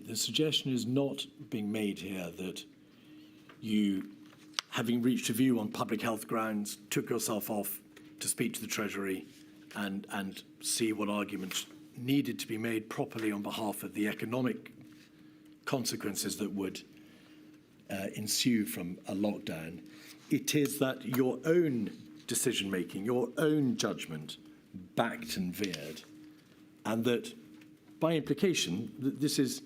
the suggestion is not being made here that you, having reached a view on public health grounds, took yourself off to speak to the Treasury and see what arguments needed to be made properly on behalf of the economic consequences that would ensue from a lockdown. It is that your own decision-making, your own judgment backed and veered, and that by implication, this is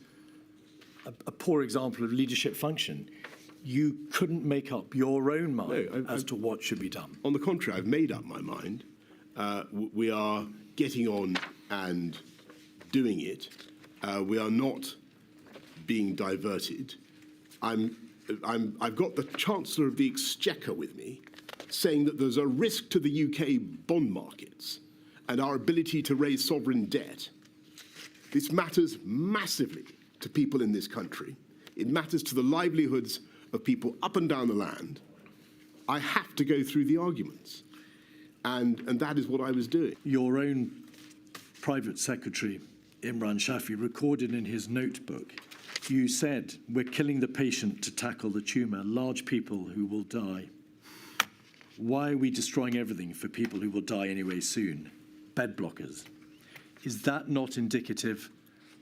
a poor example of leadership function. You couldn't make up your own mind as to what should be done. On the contrary, I've made up my mind. We are getting on and doing it. We are not being diverted. I've got the Chancellor of the Exchequer with me saying that there's a risk to the UK bond markets and our ability to raise sovereign debt. This matters massively to people in this country. It matters to the livelihoods of people up and down the land. I have to go through the arguments. And that is what I was doing. Your own private secretary, Imran Shafi, recorded in his notebook, you said, "We're killing the patient to tackle the tumour, large people who will die. Why are we destroying everything for people who will die anyway soon? Bed blockers." Is that not indicative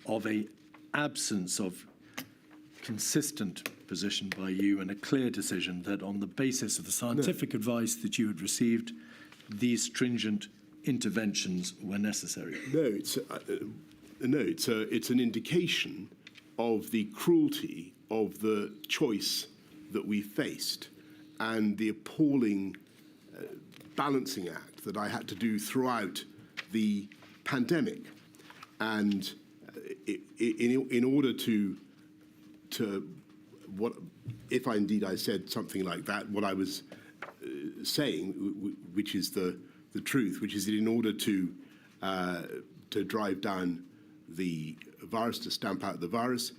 of an absence of consistent position by you and a clear decision that on the basis of the scientific advice that you had received, these stringent interventions were necessary? No, it's an indication of the cruelty of the choice that we faced and the appalling balancing act that I had to do throughout the pandemic. And in order to what, if I said something like that, what I was saying, which is the truth, which is that in order to drive down the virus, to stamp out the virus,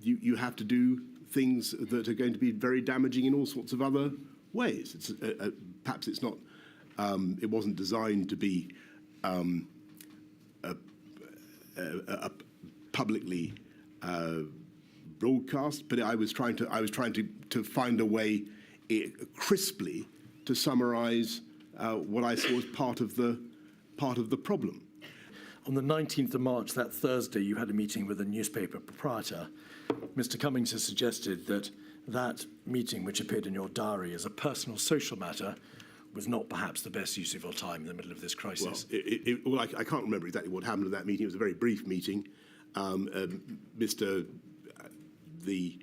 you have to do things that are going to be very damaging in all sorts of other ways. Perhaps it's not, it wasn't designed to be publicly broadcast, but I was trying to find a way crisply to summarise what I saw as part of the problem. On the 19th of March, that Thursday, you had a meeting with a newspaper proprietor. Mr. Cummings has suggested that that meeting, which appeared in your diary as a personal social matter, was not perhaps the best use of your time in the middle of this crisis. Well, I can't remember exactly what happened at that meeting. It was a very brief meeting. The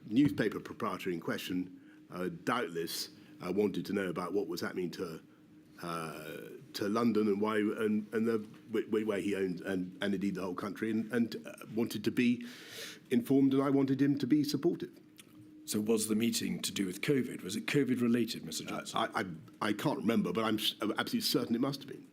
newspaper proprietor in question doubtless wanted to know about what was happening to London and why where he owned and indeed the whole country and wanted to be informed, and I wanted him to be supportive. So was the meeting to do with COVID? Was it COVID related, Mr. Johnson? I can't remember, but I'm absolutely certain it must have been.